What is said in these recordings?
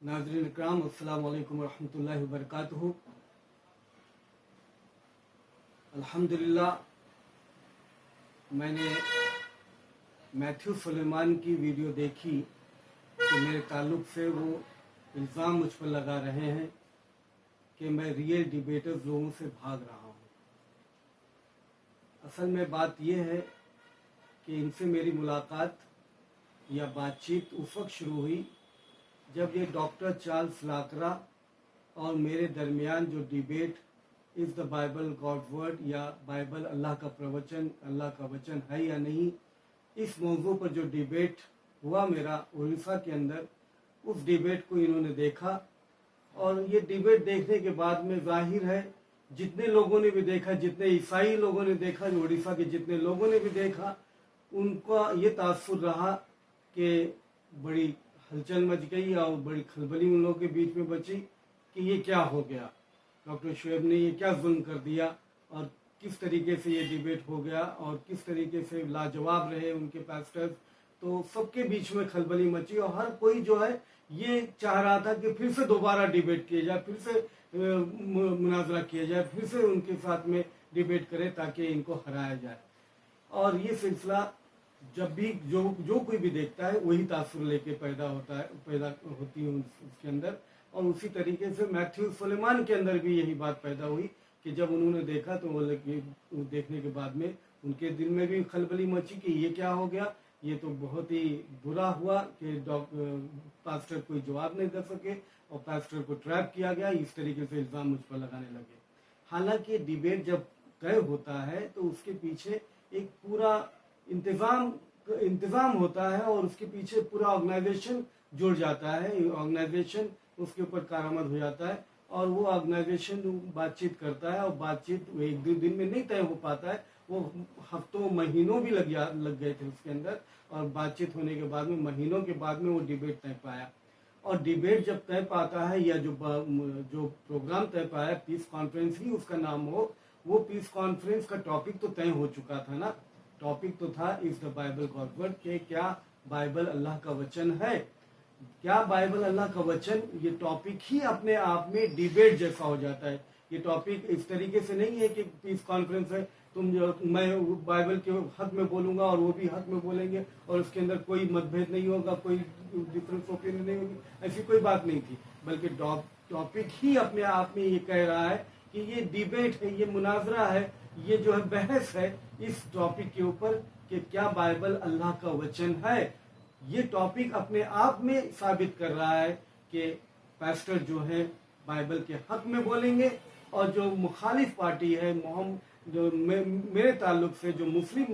नाज़रीन इकराम, अस्सलाम वालेकुम रहमतुल्लाहि व बरकातुहू। अल्हम्दुलिल्लाह, मैंने मैथ्यू सुलेमान की वीडियो देखी कि मेरे ताल्लुक़ से वो इल्ज़ाम मुझ पर लगा रहे हैं कि मैं रियल डिबेटर्स लोगों से भाग रहा हूँ। असल में बात यह है कि इनसे मेरी मुलाकात या बातचीत उस वक्त शुरू हुई जब ये डॉक्टर चार्ल्स लाकरा और मेरे दरमियान जो debate is the Bible God word या बाइबल अल्लाह का प्रवचन, अल्लाह का वचन है या नहीं, इस मौजू पर जो डिबेट हुआ मेरा उड़ीसा के अंदर, उस डिबेट को इन्होंने देखा। और ये डिबेट देखने के बाद में जाहिर है जितने लोगों ने भी देखा, जितने ईसाई लोगों ने देखा, उड़ीसा के जितने लोगों ने भी देखा, उनका ये तासुर रहा कि बड़ी हलचल मच गई और बड़ी खलबली उन लोगों के बीच में बची कि ये क्या हो गया, डॉक्टर शुएब ने ये क्या जुल्म कर दिया और किस तरीके से ये डिबेट हो गया और किस तरीके से लाजवाब रहे उनके पास्टर्स। तो सबके बीच में खलबली मची और हर कोई जो है ये चाह रहा था कि फिर से दोबारा डिबेट किया जाए, फिर से मुनाजरा किया जाए, फिर से उनके साथ में डिबेट करे ताकि इनको हराया जाए। और ये सिलसिला जब भी जो कोई भी देखता है वही तासुर लेके पैदा होती है उसके अंदर। और उसी तरीके से मैथ्यू सुलेमान के अंदर भी यही बात पैदा हुई कि जब उन्होंने देखा तो वो देखने के बाद में उनके दिल में भी खलबली मची कि ये क्या हो गया, ये तो बहुत ही बुरा हुआ कि पास्टर कोई जवाब नहीं दे सके और पास्टर को ट्रैप किया गया। इस तरीके से इल्ज़ाम मुझ पर लगाने लगे। हालांकि डिबेट जब तय होता है तो उसके पीछे एक पूरा इंतज़ाम होता है और उसके पीछे पूरा ऑर्गेनाइजेशन जुड़ जाता है। ऑर्गेनाइजेशन उसके ऊपर कारआमद हो जाता है और वो ऑर्गेनाइजेशन बातचीत करता है और बातचीत एक दो दिन में नहीं तय हो पाता है, वो हफ्तों महीनों भी लग गए थे उसके अंदर। और बातचीत होने के बाद में महीनों के बाद में वो डिबेट तय पाया। और डिबेट जब तय पाता है या जो प्रोग्राम तय पाया, पीस कॉन्फ्रेंस ही उसका नाम हो, वो पीस कॉन्फ्रेंस का टॉपिक तो तय हो चुका था ना। टॉपिक तो था is the Bible God word, के क्या बाइबल अल्लाह का वचन है, क्या बाइबल अल्लाह का वचन। ये टॉपिक ही अपने आप में डिबेट जैसा हो जाता है। ये टॉपिक इस तरीके से नहीं है कि पीस कॉन्फ्रेंस है, मैं बाइबल के हक में बोलूंगा और वो भी हक में बोलेंगे और उसके अंदर कोई मतभेद नहीं होगा, कोई डिफरेंस ओपिनियन नहीं होगी, ऐसी कोई बात नहीं थी। बल्कि टॉपिक ही अपने आप में ये कह रहा है कि ये डिबेट है, ये मुनाजरा है, ये जो है बहस है इस टॉपिक के ऊपर कि क्या बाइबल अल्लाह का वचन है। ये टॉपिक अपने आप में साबित कर रहा है कि पास्टर जो है बाइबल के हक में बोलेंगे और जो मुखालिफ पार्टी है, जो मेरे ताल्लुक से जो मुस्लिम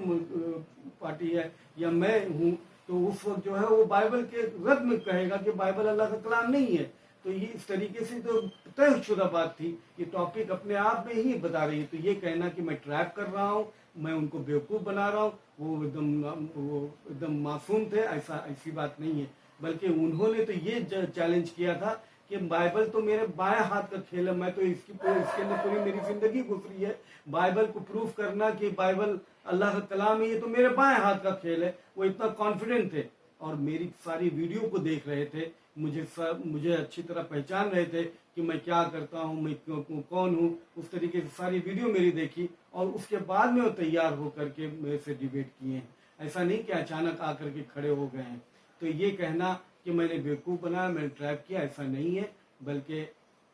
पार्टी है या मैं हूँ, तो उस वक्त जो है वो बाइबल के रद्द में कहेगा कि बाइबल अल्लाह का कलाम नहीं है। तो ये इस तरीके से तो तयशुदा बात थी। ये टॉपिक अपने आप में ही बता रही है। तो ये कहना कि मैं ट्रैप कर रहा हूँ, मैं उनको बेवकूफ़ बना रहा हूँ, वो एकदम मासूम थे, ऐसी बात नहीं है। बल्कि उन्होंने तो ये चैलेंज किया था कि बाइबल तो मेरे बाएं हाथ का खेल है, मैं तो इसके अंदर पूरी मेरी जिंदगी गुजरी है। बाइबल को प्रूफ करना कि बाइबल अल्लाह का कलाम है, ये तो मेरे बाएं हाथ का खेल है। वो इतना कॉन्फिडेंट थे और मेरी सारी वीडियो को देख रहे थे, मुझे अच्छी तरह पहचान रहे थे कि मैं क्या करता हूँ, मैं कौन हूँ। उस तरीके से सारी वीडियो मेरी देखी और उसके बाद में वो तैयार होकर के मेरे से डिबेट किए हैं। ऐसा नहीं कि अचानक आकर के खड़े हो गए हैं। तो ये कहना कि मैंने बेवकूफ़ बनाया, मैंने ट्रैप किया, ऐसा नहीं है। बल्कि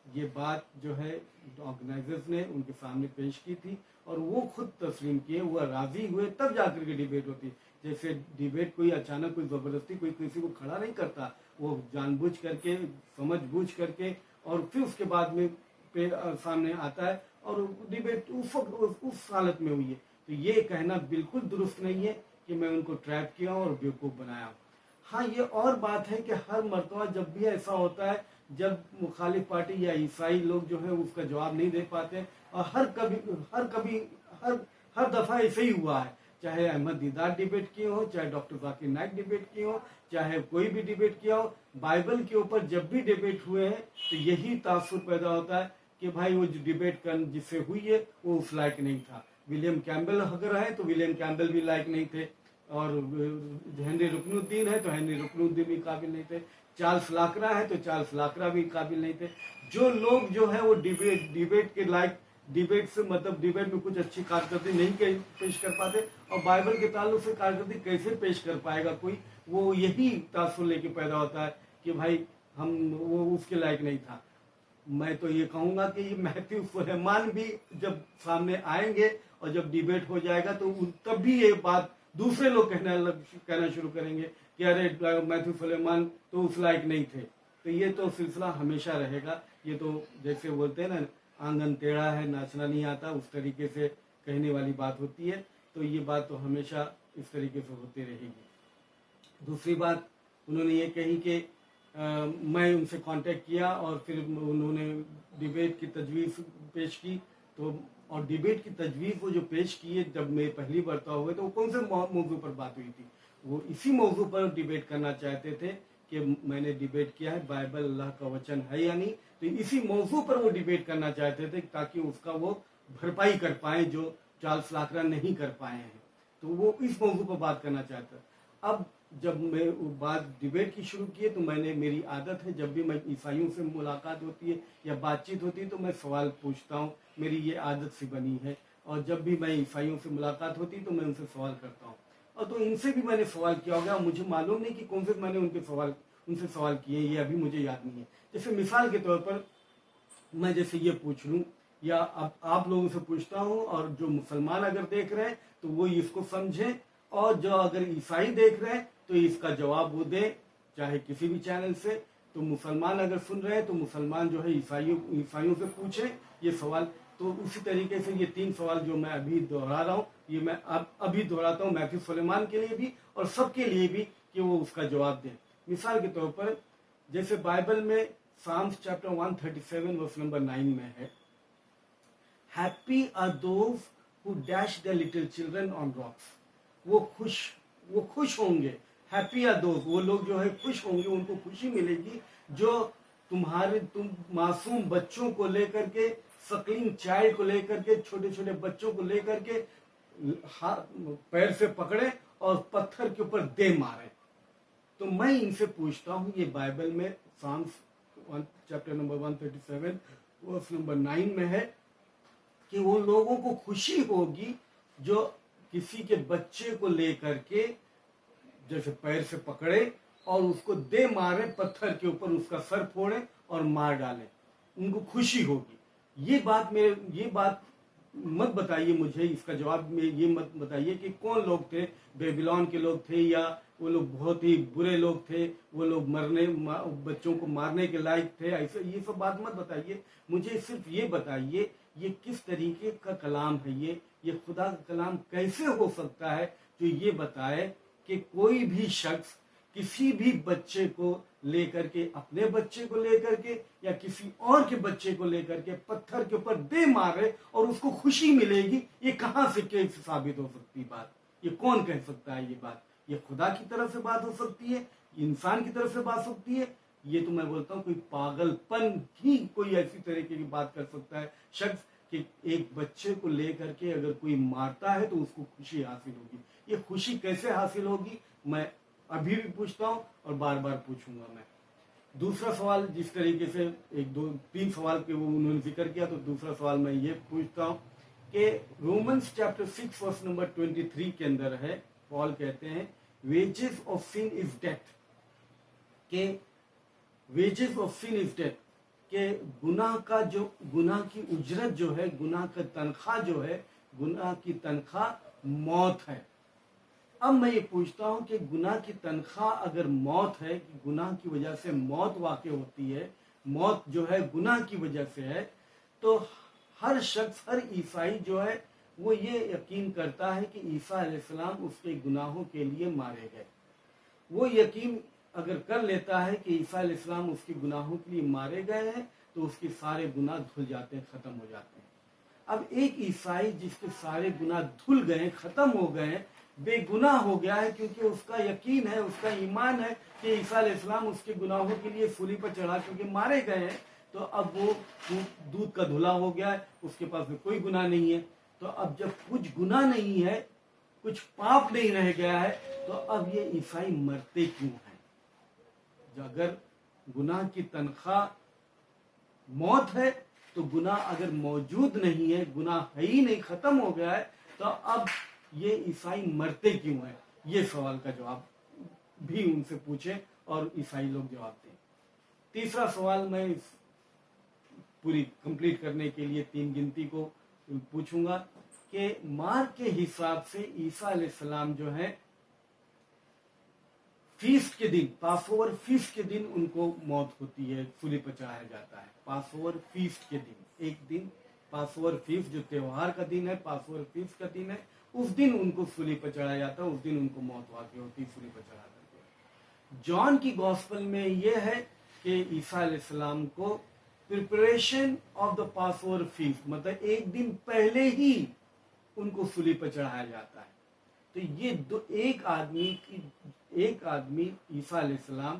ये बात जो है ऑर्गेनाइजर्स ने उनके सामने पेश की थी और वो खुद तस्लीम किए, वो राजी हुए, तब जाकर के डिबेट होती। जैसे डिबेट कोई अचानक कोई ज़बरदस्ती कोई किसी को खड़ा नहीं करता, वो जानबूझ करके, समझ बूझ करके और फिर उसके बाद में सामने आता है और डिबेट उस हालत में हुई है। तो ये कहना बिल्कुल दुरुस्त नहीं है कि मैं उनको ट्रैप किया और बेवकूफ़ बनाया। हाँ, ये और बात है कि हर मरतबा जब भी ऐसा होता है, जब मुखालिफ पार्टी या ईसाई लोग जो है उसका जवाब नहीं दे पाते, और हर दफ़ा ऐसे ही हुआ है। चाहे अहमद दीदार डिबेट किए हो, चाहे डॉक्टर जाकिर नाइक डिबेट किए हो, चाहे कोई भी डिबेट किया हो, बाइबल के ऊपर जब भी डिबेट हुए हैं तो यही तासुर पैदा होता है कि भाई वो जो डिबेट जिससे हुई है वो उस लायक नहीं था। विलियम कैम्बेल अगर है तो विलियम कैम्बेल भी लायक नहीं थे, और हेनरी रुकनुद्दीन है तो हेनरी रुकनुद्दीन भी काबिल नहीं थे। चार्ल्स लाकरा है तो चार्ल्स लाकरा भी काबिल नहीं थे। जो लोग जो है वो डिबेट के लायक, डिबेट से मतलब डिबेट में कुछ अच्छी कारकर्दगी नहीं पेश कर पाते, और बाइबल के ताल्लुक से कारकर्दगी कैसे पेश कर पाएगा कोई, वो यही तासुर लेके पैदा होता है कि भाई हम वो उसके लायक नहीं था। मैं तो ये कहूंगा कि ये मैथ्यू सुलेमान भी जब सामने आएंगे और जब डिबेट हो जाएगा तो तब भी ये बात दूसरे लोग कहना शुरू करेंगे कि अरे मैथ्यू सुलेमान तो उस लायक नहीं थे। तो ये तो सिलसिला हमेशा रहेगा। ये तो जैसे बोलते हैं ना, आंगन टेढ़ा है नाचना नहीं आता, उस तरीके से कहने वाली बात होती है। तो ये बात तो हमेशा इस तरीके से होती रहेगी। दूसरी बात उन्होंने ये कही कि मैं उनसे कांटेक्ट किया और फिर उन्होंने डिबेट की तजवीज़ पेश की। तो और डिबेट की तजवीज़ वो जो पेश की है, जब मैं पहली बरता हुए तो वो कौन से मौजू पर बात हुई थी, वो इसी मौजू पर डिबेट करना चाहते थे कि मैंने डिबेट किया है बाइबल अल्लाह का वचन है या नहीं। तो इसी मौजू पर वो डिबेट करना चाहते थे ताकि उसका वो भरपाई कर पाए जो चार्ल्स लाकरा नहीं कर पाए हैं। तो वो इस मौजू पर बात करना चाहता। अब जब मैं बात डिबेट की शुरू की है तो मैंने, मेरी आदत है जब भी मैं ईसाइयों से मुलाकात होती है या बातचीत होती है तो मैं सवाल पूछता हूँ, मेरी ये आदत सी बनी है। और जब भी मैं ईसाइयों से मुलाकात होती है तो मैं उनसे सवाल करता हूँ। और तो इनसे भी मैंने सवाल किया होगा, मुझे मालूम नहीं कि कौन से मैंने उनसे सवाल किए, ये अभी मुझे याद नहीं है। जैसे मिसाल के तौर पर मैं जैसे ये पूछ लूँ या अब आप लोगों से पूछता हूँ, और जो मुसलमान अगर देख रहे हैं तो वो इसको समझें, और जो अगर ईसाई देख रहे हैं तो इसका जवाब वो दें, चाहे किसी भी चैनल से। तो मुसलमान अगर सुन रहे हैं तो मुसलमान जो है ईसाइयों से पूछें ये सवाल। तो उसी तरीके से ये 3 सवाल जो मैं अभी दोहरा रहा हूँ, ये मैं अभी दोहराता हूँ मैथ्यू सुलेमान के लिए भी और सबके लिए भी, कि वो उसका जवाब दें। मिसाल के तौर पर जैसे बाइबल में साम्स चैप्टर 137 वर्स नंबर 9 में है, happy are those who dash their little children on rocks. वो खुश होंगे, हैप्पी आर दोज, वो लोग जो है खुश होंगे, उनको खुशी मिलेगी जो तुम मासूम बच्चों को लेकर के, सकलिंग चाइल्ड को लेकर के, छोटे छोटे बच्चों को लेकर के पैर से पकड़े और पत्थर के ऊपर दे मारे। तो मैं इनसे पूछता हूँ, ये बाइबल में Psalms chapter number 137 verse number 9 में है कि वो लोगों को खुशी होगी जो किसी के बच्चे को लेकर के जैसे पैर से पकड़े और उसको दे मारे पत्थर के ऊपर, उसका सर फोड़े और मार डालें, उनको खुशी होगी। ये बात मत बताइए मुझे, इसका जवाब में ये मत बताइए कि कौन लोग थे, बेबीलोन के लोग थे या वो लोग बहुत ही बुरे लोग थे, वो लोग बच्चों को मारने के लायक थे, ऐसे ये सब बात मत बताइए मुझे। सिर्फ ये बताइए ये किस तरीके का कलाम है, ये खुदा का कलाम कैसे हो सकता है जो ये बताए कि कोई भी शख्स किसी भी बच्चे को लेकर के, अपने बच्चे को लेकर के या किसी और के बच्चे को लेकर के पत्थर के ऊपर दे मारे और उसको खुशी मिलेगी। ये कहां से कैसे साबित हो सकती बात? ये कौन कह सकता है ये बात? ये खुदा की तरफ से बात हो सकती है, इंसान की तरफ से बात सकती है? ये तो मैं बोलता हूँ कोई पागलपन ही कोई ऐसी तरीके की बात कर सकता है शख्स कि एक बच्चे को लेकर के अगर कोई मारता है तो उसको खुशी हासिल होगी। ये खुशी कैसे हासिल होगी मैं अभी भी पूछता हूँ और बार बार पूछूंगा मैं। दूसरा सवाल, जिस तरीके से 1 2 3 सवाल के वो उन्होंने जिक्र किया, तो दूसरा सवाल मैं ये पूछता हूँ कि रोमन्स चैप्टर 6 वर्स नंबर 23 के अंदर है, पॉल कहते हैं wages of sin is death, के wages of sin is death, के गुनाह की उजरत जो है, गुनाह का तनख्वाह जो है, गुनाह की तनख्वाह मौत है। अब मैं ये पूछता हूं कि गुनाह की तनख्वाह अगर मौत है, कि गुनाह की वजह से मौत वाक़ई होती है, मौत जो है गुनाह की वजह से है, तो हर शख्स, हर ईसाई जो है वो ये यकीन करता है कि ईसा अलैहिस्सलाम उसके गुनाहों के लिए मारे गए। वो यकीन अगर कर लेता है कि ईसा अलैहिस्सलाम उसके गुनाहों के लिए मारे गए हैं तो उसके सारे गुनाह धुल जाते हैं, खत्म हो जाते हैं। अब एक ईसाई जिसके सारे गुनाह धुल गए, खत्म हो गए, बेगुनाह हो गया है, क्योंकि उसका यकीन है, उसका ईमान है कि ईसा अलैहिस्सलाम उसके गुनाहों के लिए सूली पर चढ़ा क्योंकि मारे गए हैं, तो अब वो दूध का धुला हो गया है, उसके पास में कोई गुनाह नहीं है। तो अब जब कुछ गुनाह नहीं है, कुछ पाप नहीं रह गया है, तो अब ये ईसाई मरते क्यों हैं? अगर गुनाह की तनख्वाह मौत है, तो गुनाह अगर मौजूद नहीं है, गुनाह है ही नहीं, खत्म हो गया है, तो अब ये ईसाई मरते क्यों है? ये सवाल का जवाब भी उनसे पूछे और ईसाई लोग जवाब दें। तीसरा सवाल मैं इस पूरी कंप्लीट करने के लिए 3 गिनती को पूछूंगा कि मार्क के हिसाब से ईसा अलैहिस्सलाम जो है फीस्ट के दिन, पासओवर फीस्ट के दिन उनको मौत होती है, सूली पर चढ़ाया जाता है। पासओवर फीस्ट के दिन, एक दिन पासओवर फीस्ट जो त्योहार का दिन है, पासओवर फीस्ट का दिन है, उस दिन उनको सूली पर चढ़ाया जाता है, उस दिन उनको मौत वाक़ई होती है सूली पर चढ़ा करके। जॉन की गॉस्पेल में यह है कि ईसा अलैहिस्सलाम को preparation of the Passover feast, मतलब एक दिन पहले ही उनको सूली पर चढ़ाया जाता है। तो ये एक आदमी ईसा अलैहिस्सलाम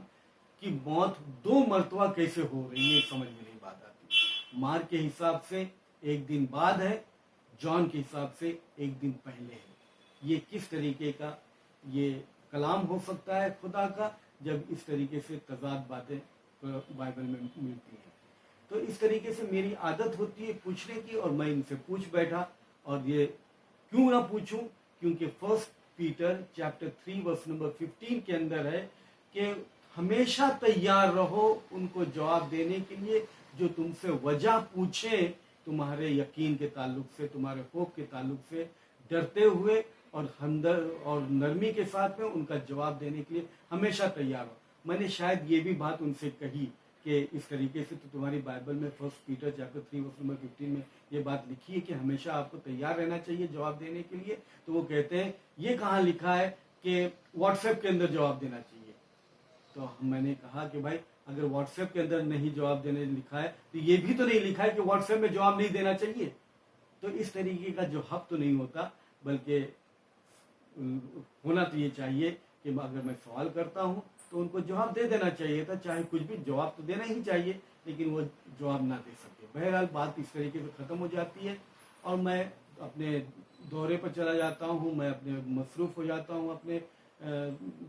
की मौत 2 मरतबा कैसे हो रही है, समझ में नहीं बात आती। मार्क के हिसाब से एक दिन बाद है, जॉन के हिसाब से एक दिन पहले है। ये किस तरीके का ये कलाम हो सकता है खुदा का, जब इस तरीके से तजाद बातें बाइबल में मिलती हैं। तो इस तरीके से मेरी आदत होती है पूछने की, और मैं इनसे पूछ बैठा। और ये क्यों ना पूछूं, क्योंकि 1 पीटर चैप्टर 3 वर्स नंबर 15 के अंदर है कि हमेशा तैयार रहो उनको जवाब देने के लिए जो तुमसे वजह पूछे, तुम्हारे यकीन के ताल्लुक से, तुम्हारे होप के ताल्लुक से, डरते हुए और हमदर्द और नरमी के साथ में उनका जवाब देने के लिए हमेशा तैयार हो। मैंने शायद ये भी बात उनसे कही कि इस तरीके से तो तुम्हारी बाइबल में 1 पीटर चैप्टर 3 वर्स नंबर 15 में ये बात लिखी है कि हमेशा आपको तैयार रहना चाहिए जवाब देने के लिए। तो वो कहते हैं ये कहाँ लिखा है कि व्हाट्सएप के अंदर जवाब देना चाहिए। तो मैंने कहा कि भाई अगर व्हाट्सएप के अंदर नहीं जवाब देने लिखा है तो ये भी तो नहीं लिखा है कि व्हाट्सएप में जवाब नहीं देना चाहिए। तो इस तरीके का जो हक तो नहीं होता, बल्कि होना तो ये चाहिए कि अगर मैं सवाल करता हूँ तो उनको जवाब दे देना चाहिए था, चाहे कुछ भी जवाब तो देना ही चाहिए, लेकिन वो जवाब ना दे सके। बहरहाल बात इस तरीके से ख़त्म हो जाती है और मैं अपने दौरे पर चला जाता हूँ, मैं अपने मसरूफ़ हो जाता हूँ अपने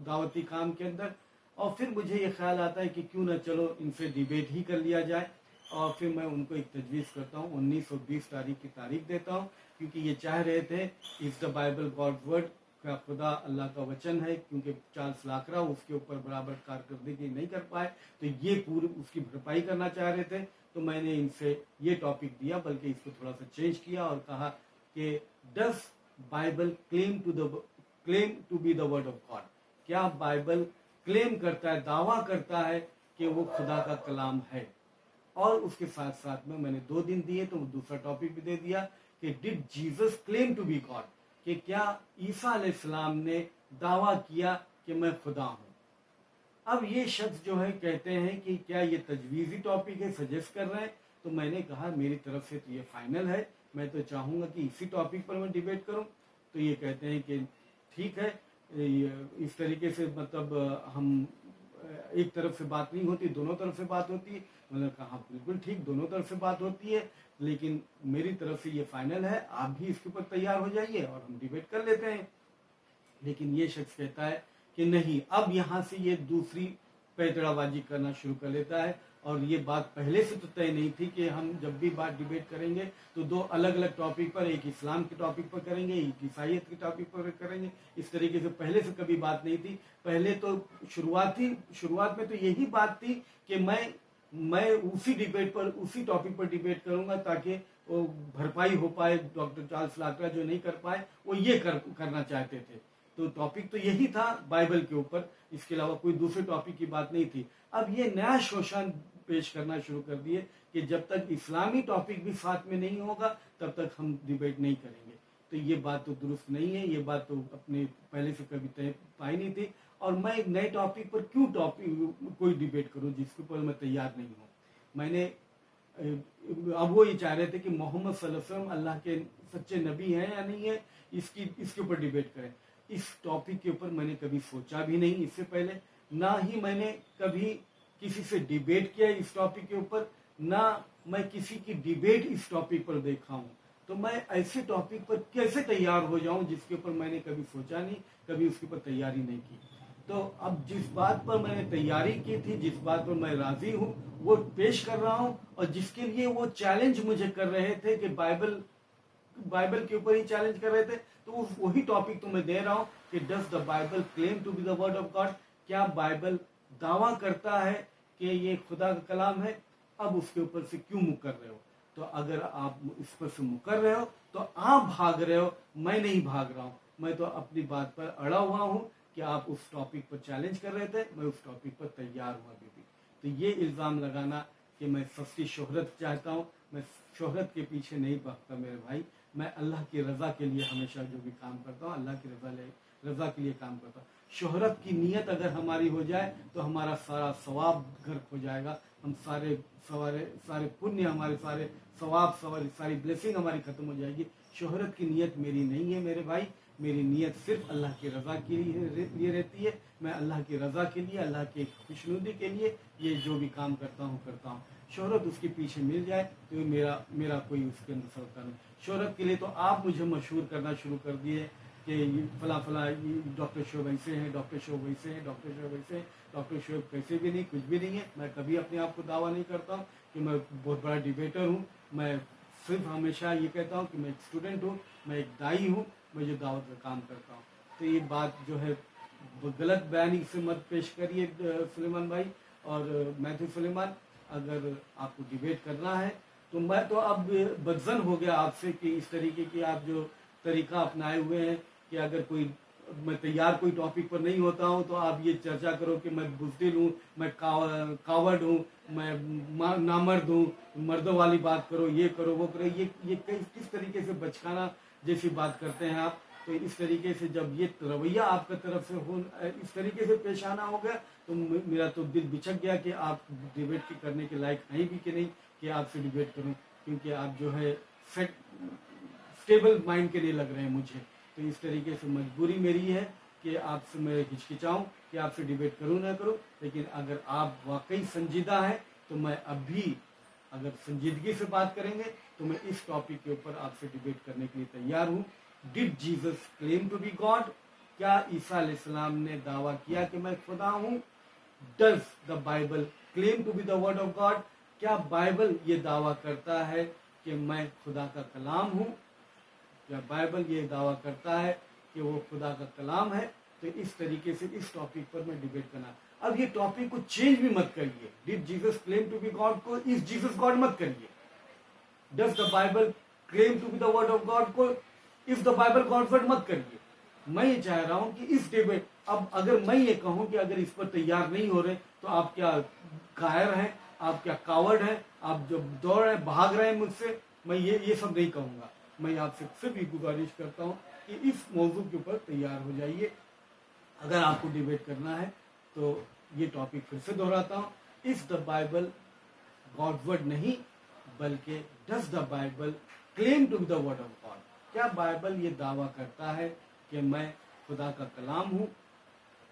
दावती काम के अंदर। और फिर मुझे ये ख्याल आता है कि क्यों ना चलो इनसे डिबेट ही कर लिया जाए। और फिर मैं उनको एक तजवीज़ करता हूँ, 19 और 20 तारीख की तारीख देता हूँ, क्योंकि ये चाह रहे थे is the Bible God word का खुदा अल्लाह का वचन है, क्योंकि चार्ल्स लाकरा उसके ऊपर बराबर कारकर्दगी नहीं कर पाए, तो ये पूरी उसकी भरपाई करना चाह रहे थे। तो मैंने इनसे ये टॉपिक दिया, बल्कि इसको थोड़ा सा चेंज किया और कहा कि does Bible claim to be the word of God, क्या बाइबल क्लेम करता है, दावा करता है कि वो खुदा का कलाम है। और उसके साथ साथ में मैंने 2 दिन दिए, तो दूसरा टॉपिक भी दे दिया कि did Jesus claim to be God, कि क्या ईसा अलैहिस्सलाम ने दावा किया कि मैं खुदा हूं। अब ये शख्स जो है कहते हैं कि क्या ये तजवीज़ी टॉपिक है, सजेस्ट कर रहे हैं। तो मैंने कहा मेरी तरफ से तो ये फाइनल है, मैं तो चाहूँगा कि इसी टॉपिक पर मैं डिबेट करूँ। तो ये कहते हैं कि ठीक है, इस तरीके से मतलब हम एक तरफ से बात नहीं होती, दोनों तरफ से बात होती है। मैंने कहा बिल्कुल ठीक, दोनों तरफ से बात होती है, लेकिन मेरी तरफ से ये फाइनल है, आप भी इसके ऊपर तैयार हो जाइए और हम डिबेट कर लेते हैं। लेकिन ये शख्स कहता है कि नहीं, अब यहाँ से ये दूसरी पैतराबाजी करना शुरू कर लेता है। और ये बात पहले से तो तय नहीं थी कि हम जब भी बात डिबेट करेंगे तो 2 अलग अलग टॉपिक पर, एक इस्लाम के टॉपिक पर करेंगे, एक ईसाइयत के टॉपिक पर करेंगे। इस तरीके से पहले से कभी बात नहीं थी। पहले तो शुरुआत में तो यही बात थी कि मैं उसी डिबेट पर, उसी टॉपिक पर डिबेट करूंगा ताकि वो भरपाई हो पाए। डॉक्टर चार्ल्स लाकरा जो नहीं कर पाए वो ये करना चाहते थे। तो टॉपिक तो यही था बाइबल के ऊपर, इसके अलावा कोई दूसरे टॉपिक की बात नहीं थी। अब ये नया शोषण पेश करना शुरू कर दिए कि जब तक इस्लामी टॉपिक भी साथ में नहीं होगा तब तक हम डिबेट नहीं करेंगे। तो ये बात तो दुरुस्त नहीं है, ये बात तो अपने पहले से कभी तय पाई नहीं थी। और मैं एक नए टॉपिक पर क्यों कोई डिबेट करूं जिसके ऊपर मैं तैयार नहीं हूं। मैंने अब वो ये चाह रहे थे कि मोहम्मद सल्लल्लाहु अलैहि वसल्लम अल्लाह के सच्चे नबी हैं या नहीं है, इसके ऊपर डिबेट करें। इस टॉपिक के ऊपर मैंने कभी सोचा भी नहीं इससे पहले, ना ही मैंने कभी किसी से डिबेट किया इस टॉपिक के ऊपर, ना मैं किसी की डिबेट इस टॉपिक पर देखा हूं। तो मैं ऐसे टॉपिक पर कैसे तैयार हो जाऊं जिसके ऊपर मैंने कभी सोचा नहीं, कभी उसके ऊपर तैयारी नहीं की। तो अब जिस बात पर मैंने तैयारी की थी, जिस बात पर मैं राजी हूँ, वो पेश कर रहा हूँ। और जिसके लिए वो चैलेंज मुझे कर रहे थे कि बाइबल के ऊपर ही चैलेंज कर रहे थे, तो वही टॉपिक तो मैं दे रहा हूँ कि does the Bible claim to be the word of God, क्या बाइबल दावा करता है कि ये खुदा का कलाम है? अब उसके ऊपर से क्यों मुकर कर रहे हो? तो अगर आप इस पर से मुकर कर रहे हो तो आप भाग रहे हो, मैं नहीं भाग रहा हूँ। मैं तो अपनी बात पर अड़ा हुआ हूँ कि आप उस टॉपिक पर चैलेंज कर रहे थे, मैं उस टॉपिक पर तैयार हूँ अभी भी। तो ये इल्ज़ाम लगाना कि मैं सस्ती शोहरत चाहता हूँ, मैं शोहरत के पीछे नहीं भागता मेरे भाई। मैं अल्लाह की रज़ा के लिए हमेशा जो भी काम करता हूँ, अल्लाह की रज़ा के लिए काम करता हूँ। शोहरत की नीयत अगर हमारी हो जाए तो हमारा सारा सवाब गर्क हो जाएगा, हम सारे पुण्य, हमारे सारे सवाब, सारी ब्लेसिंग हमारी खत्म हो जाएगी। शोहरत की नीयत मेरी नहीं है मेरे भाई, मेरी नीयत सिर्फ अल्लाह की रज़ा के लिए रहती है। मैं अल्लाह की रज़ा के लिए, अल्लाह की खुशनुदी के लिए ये जो भी काम करता हूँ। शोहरत उसके पीछे मिल जाए तो मेरा कोई उसके अंदर सरता नहीं। शोहरत के लिए तो आप मुझे मशहूर करना शुरू कर दिए कि फला डॉक्टर शोएब ऐसे हैं, डॉक्टर शोएब वैसे हैं, डॉक्टर शोएब वैसे हैं। डॉक्टर शोएब कैसे भी नहीं, कुछ भी नहीं है। मैं कभी अपने आप को दावा नहीं करता हूँ कि मैं बहुत बड़ा डिबेटर हूँ। मैं सिर्फ हमेशा ये कहता हूँ कि मैं एक स्टूडेंट हूँ, मैं एक दाई हूँ, मैं जो दावत का काम करता हूँ। तो ये बात जो है गलत बयानी से मत पेश करिए सुलेमान भाई और मैथ्यू सुलेमान। अगर आपको डिबेट करना है तो मैं तो अब बदजन हो गया आपसे कि इस तरीके की आप जो तरीका अपनाए हुए हैं कि अगर मैं तैयार कोई टॉपिक पर नहीं होता हूं तो आप ये चर्चा करो कि मैं बुज़दिल हूँ, मैं कावड़ हूँ, मैं नामर्द हूँ, मर्दों वाली बात करो, ये करो, वो करो। ये किस तरीके से बचकाना जैसी बात करते हैं आप। तो इस तरीके से जब ये रवैया आपका तरफ से हो, इस तरीके से पेश आना हो गया तो मेरा तो दिल बिचक गया कि आप डिबेट करने के लायक हैं भी कि नहीं कि आपसे डिबेट करूं, क्योंकि आप जो है स्टेबल माइंड के लिए लग रहे हैं मुझे। तो इस तरीके से मजबूरी मेरी है कि आपसे मैं हिचकिचाऊं कि आपसे डिबेट करूं ना करूं। लेकिन अगर आप वाकई संजीदा हैं तो मैं अभी, अगर संजीदगी से बात करेंगे तो मैं इस टॉपिक के ऊपर आपसे डिबेट करने के लिए तैयार हूं। Did Jesus claim to be God? क्या ईसा अलैहिस्सलाम ने दावा किया कि मैं खुदा हूं? Does the Bible claim to be the word of God? क्या बाइबल ये दावा करता है कि मैं खुदा का कलाम हूं? क्या बाइबल ये दावा करता है कि वो खुदा का कलाम है? तो इस तरीके से इस टॉपिक पर मैं डिबेट करना। अब ये टॉपिक को चेंज भी मत करिए। Did Jesus claim to be God को इज जीसस गॉड मत करिए। Does the Bible claim to be the word of God को if the Bible God word मत करिए। मैं ये चाह रहा हूं कि इस डिबेट, अब अगर मैं ये कहूं कि अगर इस पर तैयार नहीं हो रहे तो आप क्या कायर हैं, आप क्या कावड़ हैं, आप जब दौड़ रहे भाग रहे हैं मुझसे, मैं ये सब नहीं कहूंगा। मैं आपसे सिर्फ गुजारिश करता हूं कि इस मौजू के ऊपर तैयार हो जाइए। अगर आपको डिबेट करना है तो ये टॉपिक फिर से दोहराता हूं, is the Bible God word नहीं बल्कि does the Bible claim to be the word of God? क्या बाइबल ये दावा करता है कि मैं खुदा का कलाम हूँ?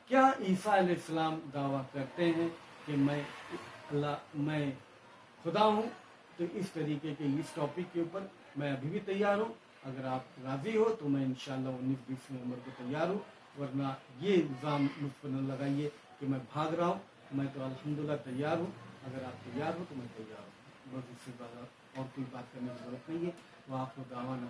क्या ईसा अलैहिस्सलाम दावा करते हैं कि मैं खुदा हूँ? तो इस तरीके के इस टॉपिक के ऊपर मैं अभी भी तैयार हूँ। अगर आप राजी हो तो मैं इंशाल्लाह 19-20 नवंबर को तैयार हूँ, वरना ये इल्ज़ाम मुझ पर न लगाइए कि मैं भाग रहा हूँ। मैं तो अल्हम्दुलिल्लाह तैयार हूँ। अगर आप तैयार हो तो मैं तैयार हूँ। बस इससे ज़्यादा और कोई बात करने की जरूरत नहीं है। वो आपको दावा न